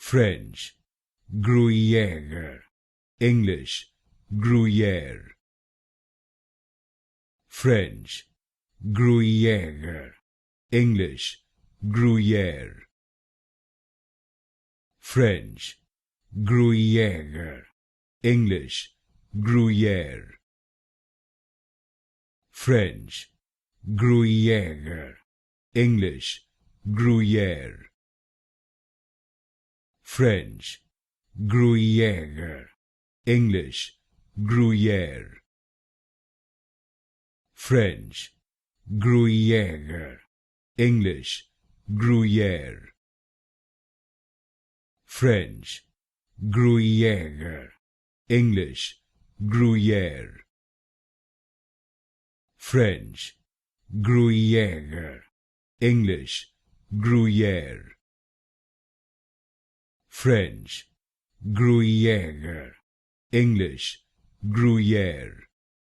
French, Gruyere, English, Gruyere. French, Gruyere, English, Gruyere. French, Gruyere, English, Gruyere. French, Gruyere, English, Gruyere. French, Gruyere, English, Gruyere. French, Gruyere, English, Gruyere. French, Gruyere, English, Gruyere. French, Gruyere, English, Gruyere. French, Gruyere, English, Gruyere.